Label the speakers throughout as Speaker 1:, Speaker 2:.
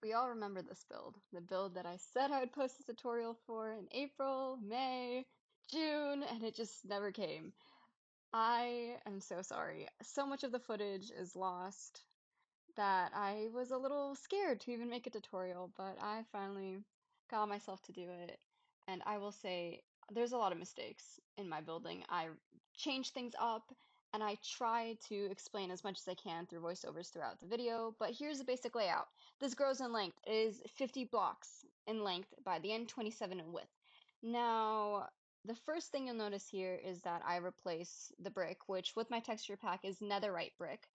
Speaker 1: We all remember this build, the build that I said I would post a tutorial for in April, May, June, and it just never came. I am so sorry. So much of the footage is lost that I was a little scared to even make a tutorial, but I finally got myself to do it. And I will say there's a lot of mistakes in my building. I change things up and I try to explain as much as I can through voiceovers throughout the video, but here's the basic layout. This grows in length. It is 50 blocks in length by the end, 27 in width. Now, the first thing you'll notice here is that I replace the brick, which with my texture pack is netherite brick.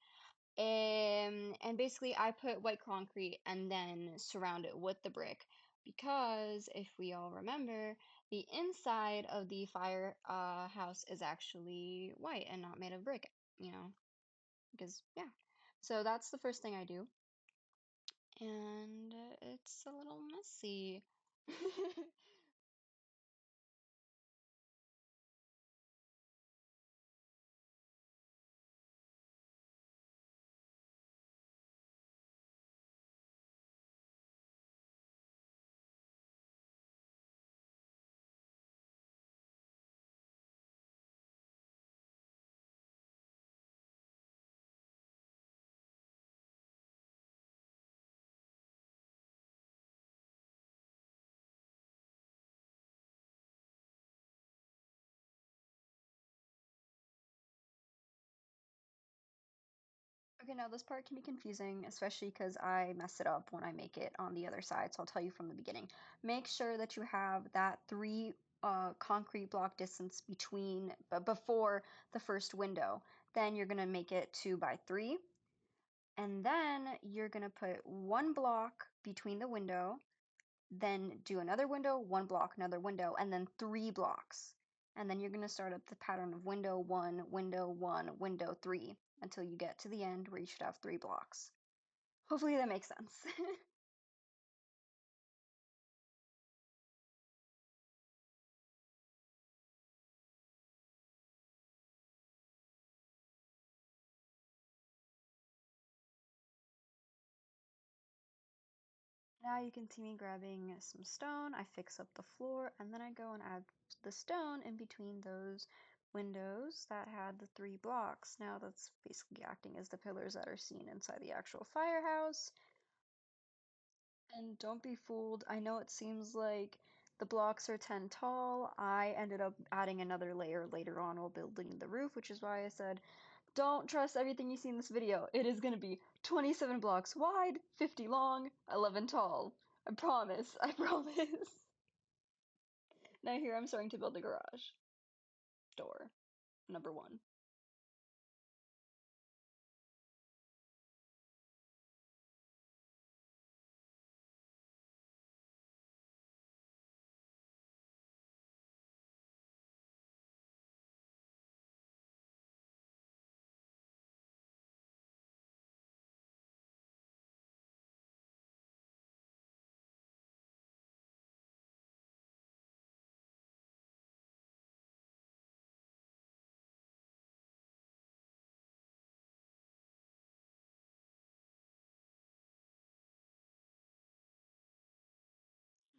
Speaker 1: And basically, I put white concrete and then surround it with the brick because if we all remember, the inside of the fire house is actually white and not made of brick, you know, because yeah. So that's the first thing I do, and it's a little messy. Okay, now this part can be confusing, especially because I mess it up when I make it on the other side, so I'll tell you from the beginning. Make sure that you have that three concrete block distance between before the first window. Then you're gonna make it 2 by 3, and then you're gonna put one block between the window, then do another window, one block, another window, and then 3 blocks. And then you're going to start up the pattern of window one, window one, window three until you get to the end where you should have 3 blocks. Hopefully that makes sense. Now you can see me grabbing some stone, I fix up the floor, and then I go and add the stone in between those windows that had the 3 blocks. Now that's basically acting as the pillars that are seen inside the actual firehouse. And don't be fooled. I know it seems like the blocks are 10 tall. I ended up adding another layer later on while building the roof, which is why I said, don't trust everything you see in this video. It is going to be 27 blocks wide, 50 long, 11 tall. I promise. I promise. Now here I'm starting to build a garage door, number 1.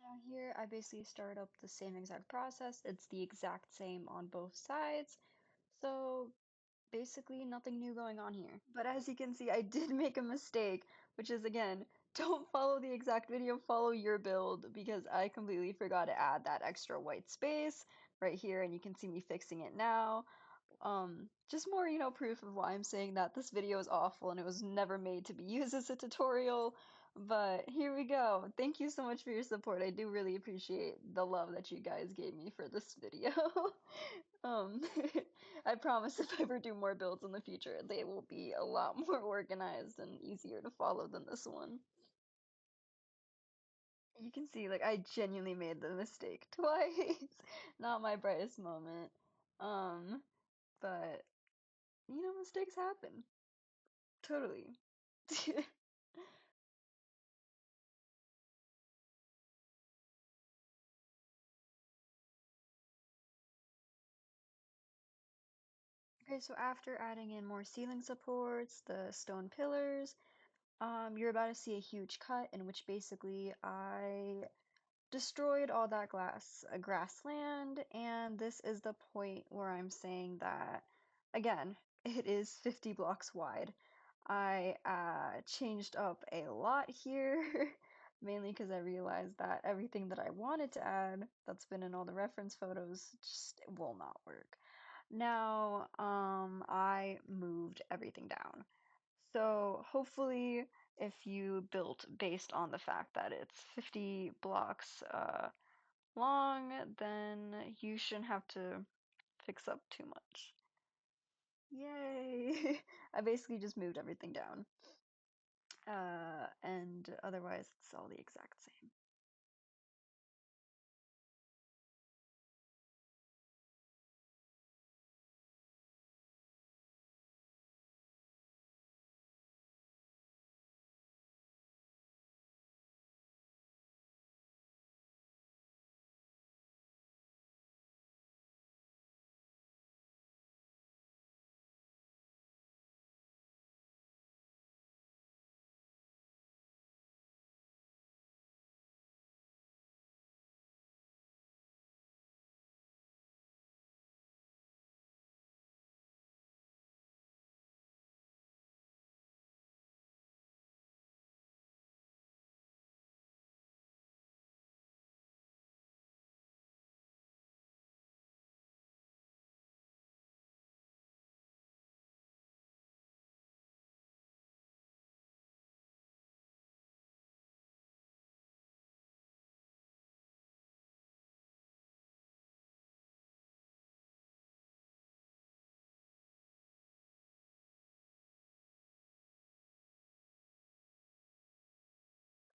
Speaker 1: Now here I basically start up the same exact process. It's the exact same on both sides. So basically nothing new going on here. But as you can see, I did make a mistake, which is again, don't follow the exact video, follow your build because I completely forgot to add that extra white space right here and you can see me fixing it now. Just more, proof of why I'm saying that this video is awful and it was never made to be used as a tutorial. But here we go. Thank you so much for your support. I do really appreciate the love that you guys gave me for this video. Um, I promise if I ever do more builds in the future, they will be a lot more organized and easier to follow than this one. You can see, like, I genuinely made the mistake twice. Not my brightest moment. Um, but mistakes happen. Totally. Okay, so after adding in more ceiling supports, the stone pillars, You're about to see a huge cut in which basically I destroyed all that grassland, and this is the point where I'm saying that, again, it is 50 blocks wide. I changed up a lot here, mainly because I realized that everything that I wanted to add that's been in all the reference photos just will not work. Now, I moved everything down. So hopefully, if you built based on the fact that it's 50 blocks long, then you shouldn't have to fix up too much. Yay! I basically just moved everything down. And otherwise it's all the exact same.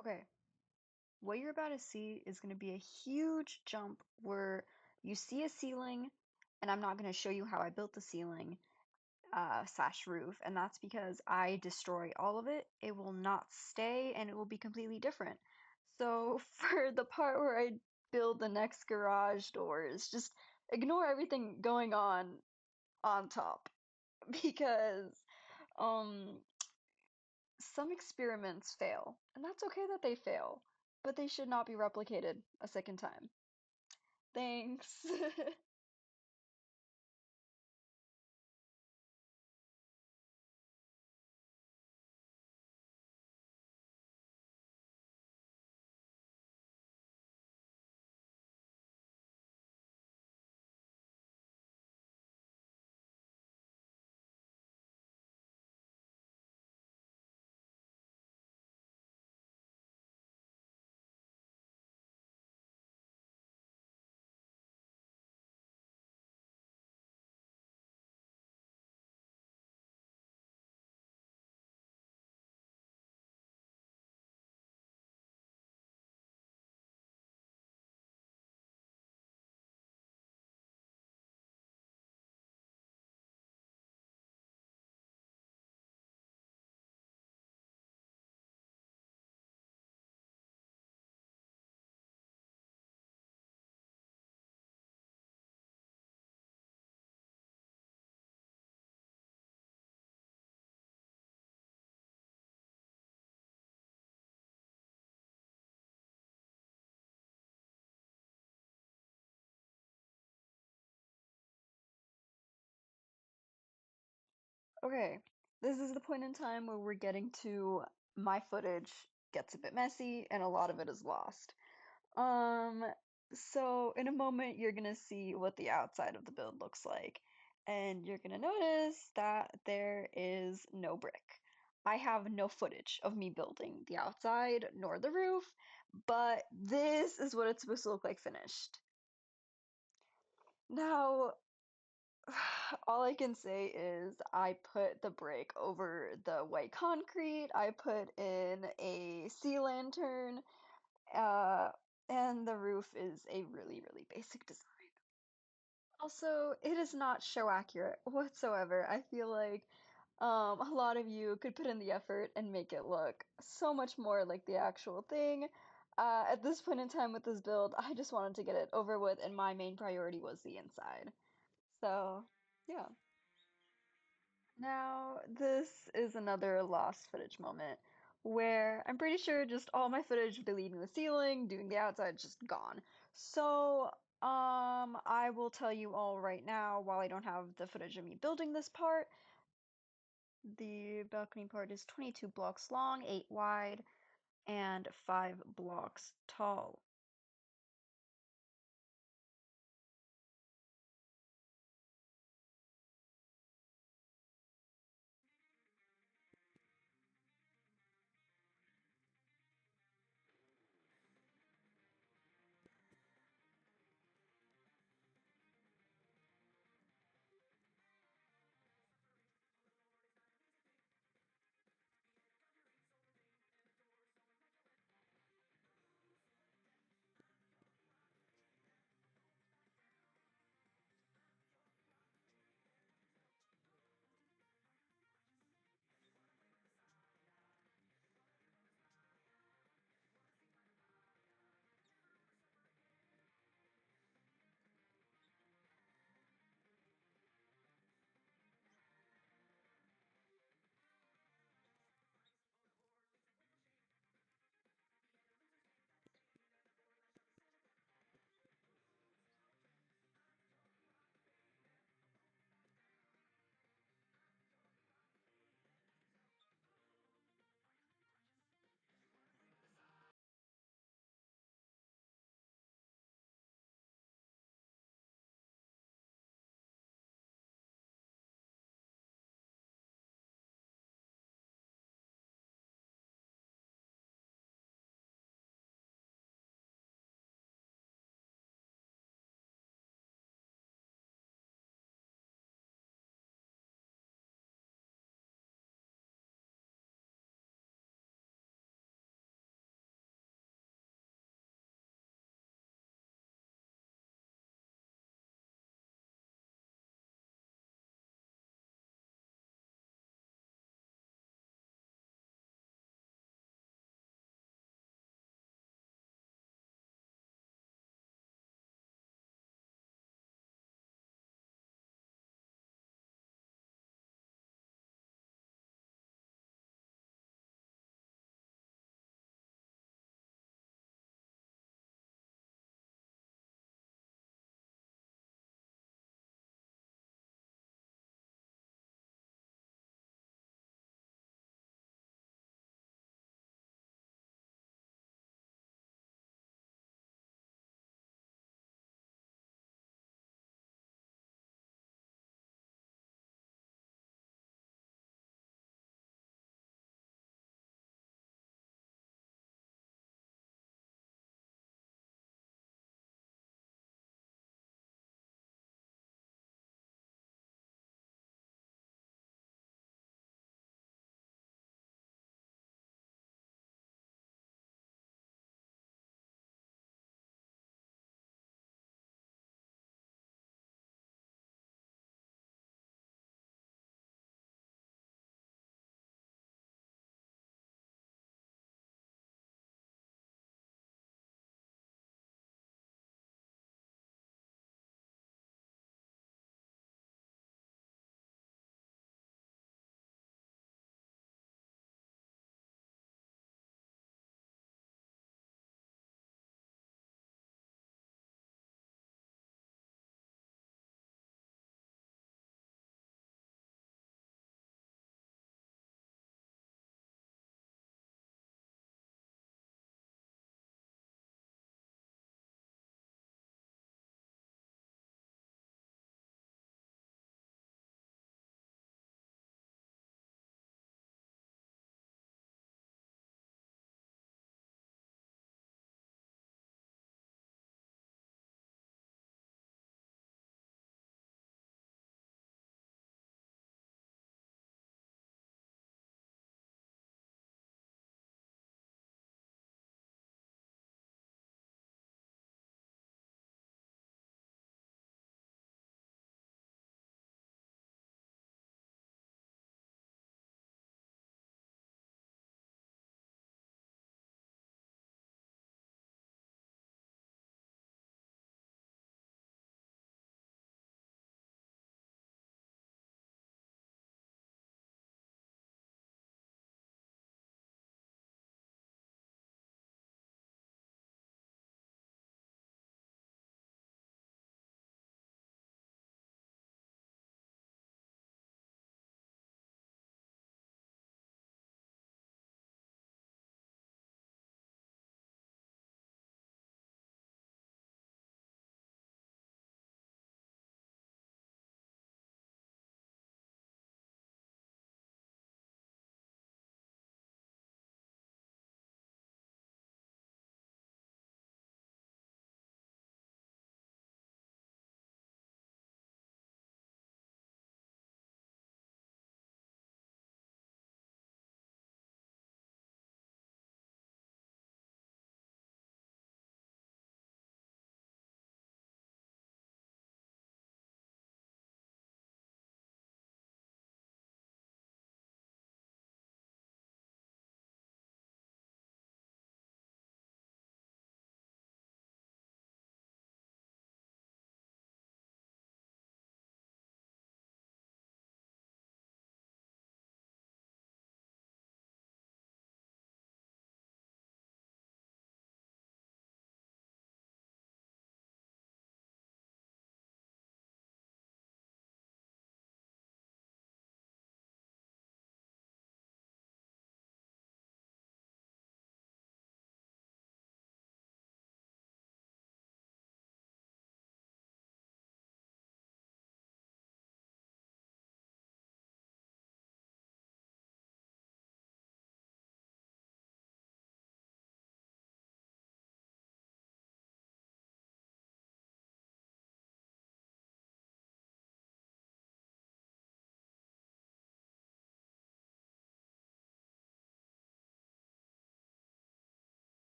Speaker 1: Okay, what you're about to see is going to be a huge jump where you see a ceiling, and I'm not going to show you how I built the ceiling slash roof, and that's because I destroy all of it. It will not stay, and it will be completely different. So for the part where I build the next garage doors, just ignore everything going on top because um some experiments fail, and that's okay that they fail, but they should not be replicated a second time. Thanks. Okay, this is the point in time where we're getting to my footage gets a bit messy and a lot of it is lost. Um, so in a moment you're gonna see what the outside of the build looks like, and you're gonna notice that there is no brick. I have no footage of me building the outside nor the roof, but this is what it's supposed to look like finished. Now, all I can say is I put the brick over the white concrete, I put in a sea lantern, uh, and the roof is a really, really basic design. Also, it is not show accurate whatsoever. I feel like a lot of you could put in the effort and make it look so much more like the actual thing. At this point in time with this build, I just wanted to get it over with, and my main priority was the inside. So, yeah. Now, this is another lost footage moment. where I'm pretty sure just all my footage of deleting the ceiling, doing the outside, just gone. So, I will tell you all right now, while I don't have the footage of me building this part, the balcony part is 22 blocks long, 8 wide, and 5 blocks tall.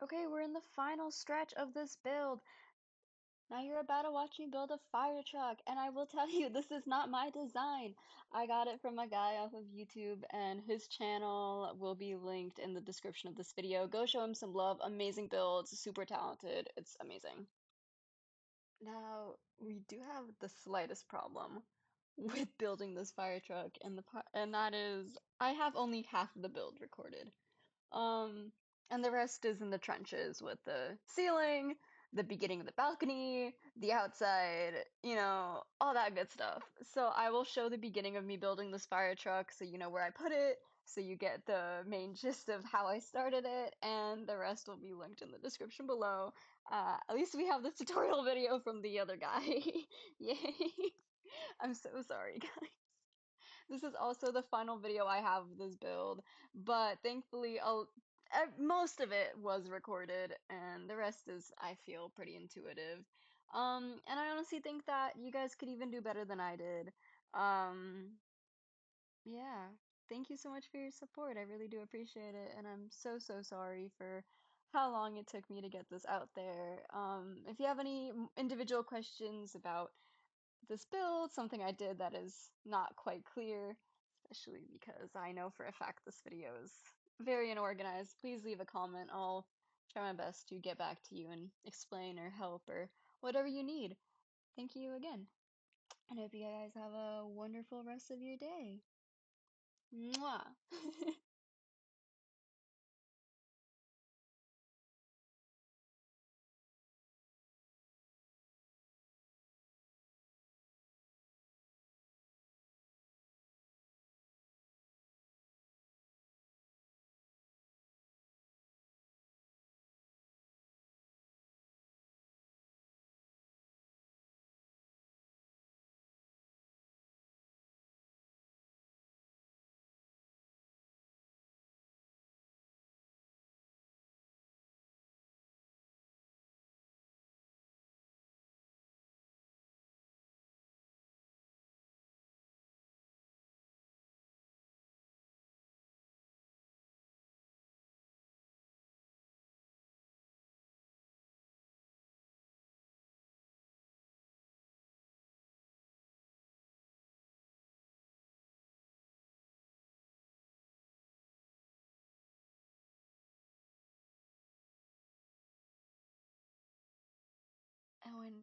Speaker 1: Okay, we're in the final stretch of this build. Now you're about to watch me build a fire truck, and I will tell you, this is not my design. I got it from a guy off of YouTube, and his channel will be linked in the description of this video. Go show him some love. Amazing builds, super talented. It's amazing. Now, we do have the slightest problem with building this fire truck, and that is I have only half of the build recorded. Um, and the rest is in the trenches with the ceiling, the beginning of the balcony, the outside, all that good stuff. So I will show the beginning of me building this fire truck so you know where I put it, so you get the main gist of how I started it, and the rest will be linked in the description below. At least we have the tutorial video from the other guy. Yay! I'm so sorry, guys. This is also the final video I have of this build, but thankfully most of it was recorded, and the rest is, I feel, pretty intuitive. And I honestly think that you guys could even do better than I did. Um, yeah. Thank you so much for your support. I really do appreciate it, and I'm so, so sorry for how long it took me to get this out there. If you have any individual questions about this build, something I did that is not quite clear, especially because I know for a fact this video is very unorganized, please leave a comment. I'll try my best to get back to you and explain or help or whatever you need. Thank you again, and I hope you guys have a wonderful rest of your day. Mwah!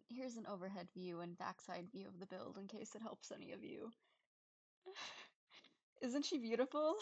Speaker 1: Here's an overhead view and backside view of the build in case it helps any of you. Isn't she beautiful?